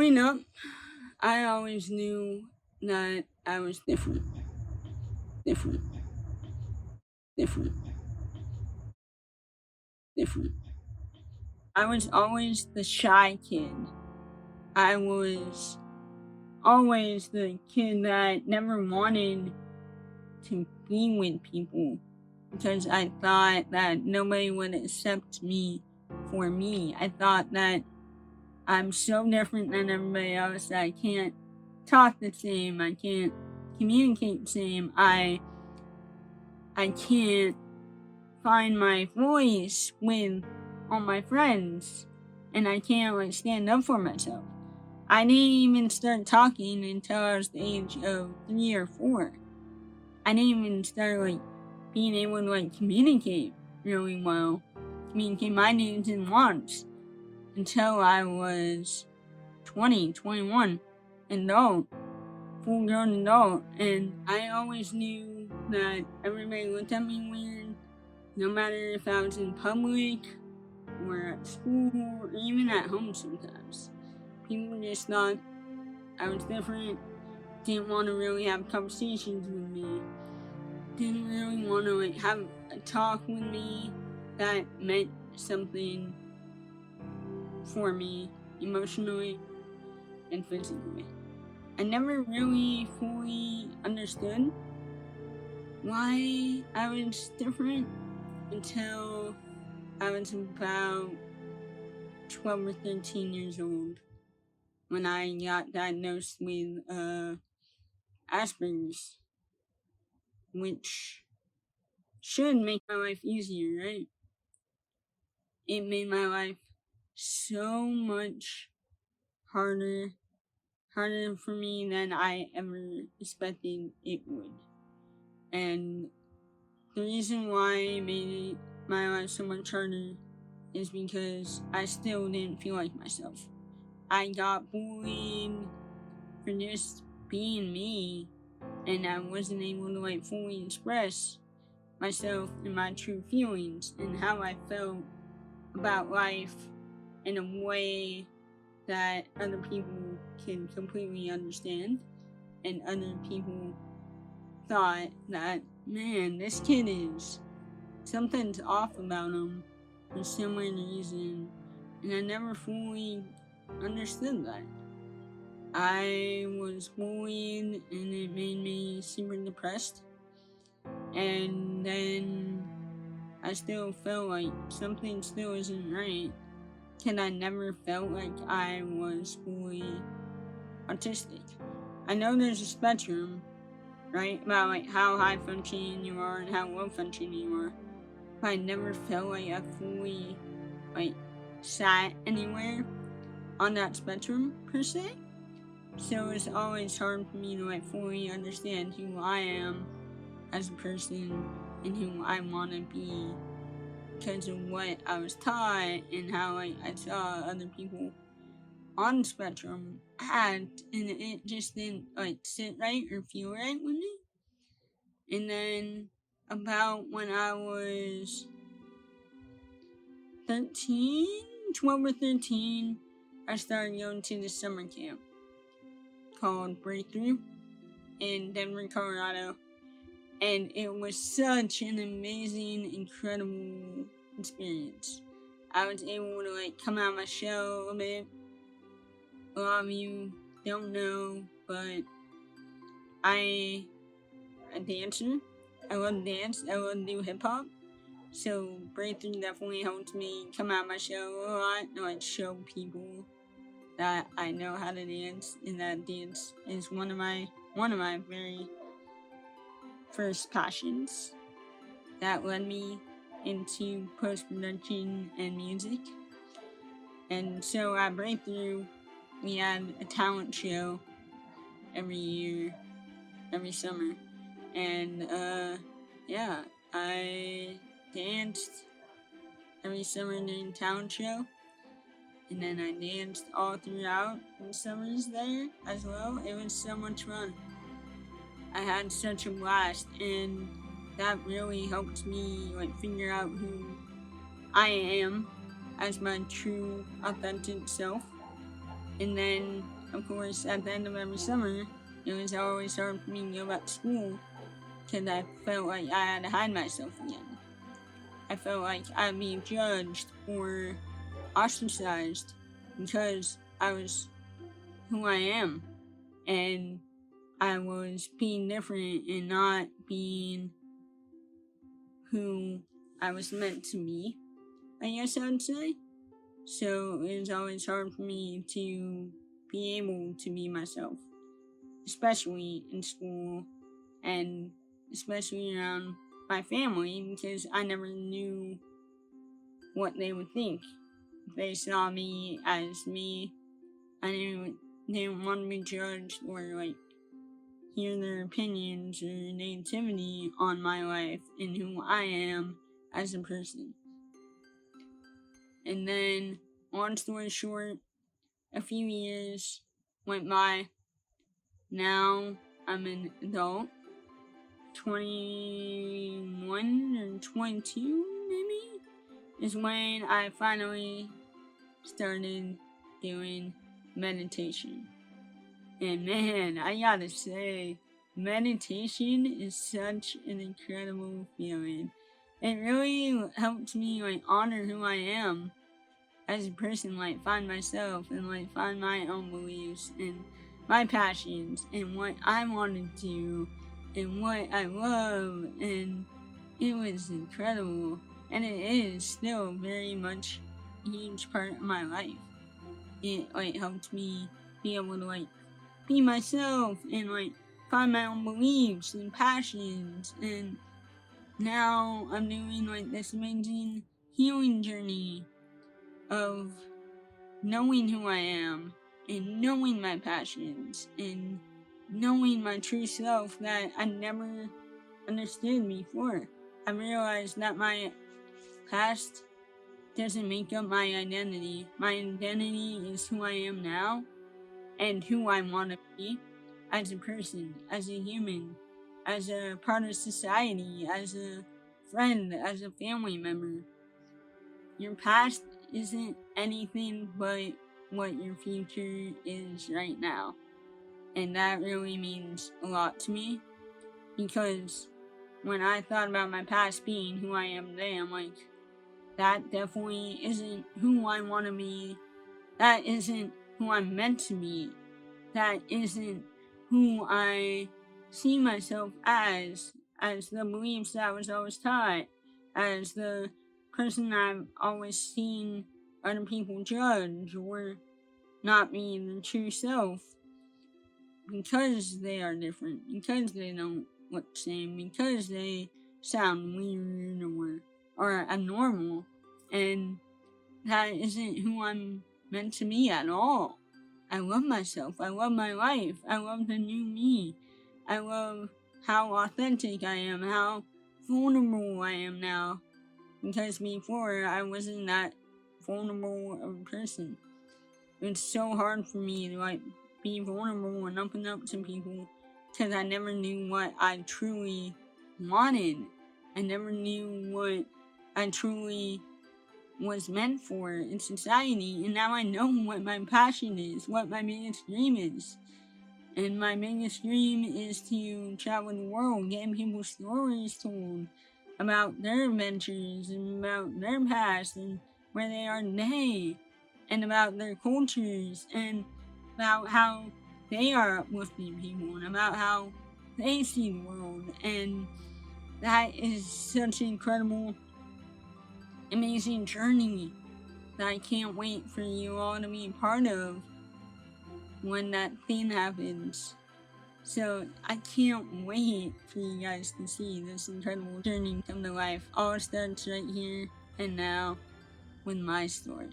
Growing up, I always knew that I was different, different, different, different. I was always the shy kid. I was always the kid that never wanted to be with people because I thought that nobody would accept me for me. I thought that I'm so different than everybody else that I can't talk the same. I can't communicate the same. I can't find my voice with all my friends, and I can't like stand up for myself. I didn't even start talking until I was the age of 3 or 4. I didn't even start like being able to like communicate really well, communicate my needs and wants until I was 20, 21, adult, full grown adult, and I always knew that everybody looked at me weird, no matter if I was in public or at school or even at home sometimes. People just thought I was different, didn't want to really have conversations with me, didn't really want to like have a talk with me that meant something for me emotionally and physically. I never really fully understood why I was different until I was about 12 or 13 years old when I got diagnosed with Asperger's, which should make my life easier, right? It made my life so much harder, harder for me than I ever expected it would. And the reason why it made my life so much harder is because I still didn't feel like myself. I got bullied for just being me, and I wasn't able to like fully express myself and my true feelings and how I felt about life in a way that other people can completely understand, and other people thought that, man, this kid is something's off about him for some reason, and I never fully understood that. I was bullied and it made me super depressed, and then I still felt like something still isn't right because I never felt like I was fully autistic. I know there's a spectrum, right, about like how high functioning you are and how low functioning you are, but I never felt like I fully like sat anywhere on that spectrum per se. So it's always hard for me to like fully understand who I am as a person and who I want to be because of what I was taught and how like I saw other people on the spectrum act, and it just didn't like sit right or feel right with me. And then about when I was 13, 12 or 13, I started going to the summer camp called Breakthrough in Denver, Colorado. And it was such an amazing, incredible experience. I was able to like come out of my shell a bit. A lot of you don't know, but I a dancer. I love to dance. I love to do hip hop. So Breakthrough definitely helped me come out of my shell a lot and like show people that I know how to dance, and that dance is one of my very first passions that led me into post production and music. And so at Breakthrough, we had a talent show every year, every summer, and yeah, I danced every summer during talent show, and then I danced all throughout the summers there as well. It was so much fun. I had such a blast, and that really helped me like figure out who I am as my true authentic self. And then, of course, at the end of every summer, it was always hard for me to go back to school because I felt like I had to hide myself again. I felt like I'd be judged or ostracized because I was who I am, and I was being different and not being who I was meant to be, I guess I would say. So it was always hard for me to be able to be myself, especially in school and especially around my family, because I never knew what they would think. If they saw me as me, I didn't want to be judged or like hear their opinions or negativity on my life and who I am as a person. And then, long story short, a few years went by. Now I'm an adult, 21 or 22 maybe, is when I finally started doing meditation. And man, I gotta say, meditation is such an incredible feeling. It really helped me like honor who I am as a person, like find myself and like find my own beliefs and my passions and what I want to do and what I love, and it was incredible, and it is still very much a huge part of my life. It like helped me be able to like be myself and like find my own beliefs and passions, and now I'm doing like this amazing healing journey of knowing who I am and knowing my passions and knowing my true self that I never understood before. I realized that my past doesn't make up my identity. My identity is who I am now and who I want to be as a person, as a human, as a part of society, as a friend, as a family member. Your past isn't anything but what your future is right now. And that really means a lot to me, because when I thought about my past being who I am today, I'm like, that definitely isn't who I want to be. That isn't who I'm meant to be. That isn't who I see myself as the beliefs that I was always taught, as the person I've always seen other people judge or not be the true self, because they are different, because they don't look the same, because they sound weird or abnormal, and that isn't who I'm meant to be at all. I love myself. I love my life. I love the new me. I love how authentic I am, how vulnerable I am now. Because before, I wasn't that vulnerable of a person. It's so hard for me to like be vulnerable and open up to people because I never knew what I truly wanted. I never knew what I truly was meant for in society, and now I know what my passion is, what my biggest dream is. And my biggest dream is to travel the world, getting people stories told about their adventures and about their past and where they are today, and about their cultures and about how they are uplifting people and about how they see the world. And that is such an incredible, amazing journey that I can't wait for you all to be a part of when that thing happens. So I can't wait for you guys to see this incredible journey come to life. All starts right here and now with my story.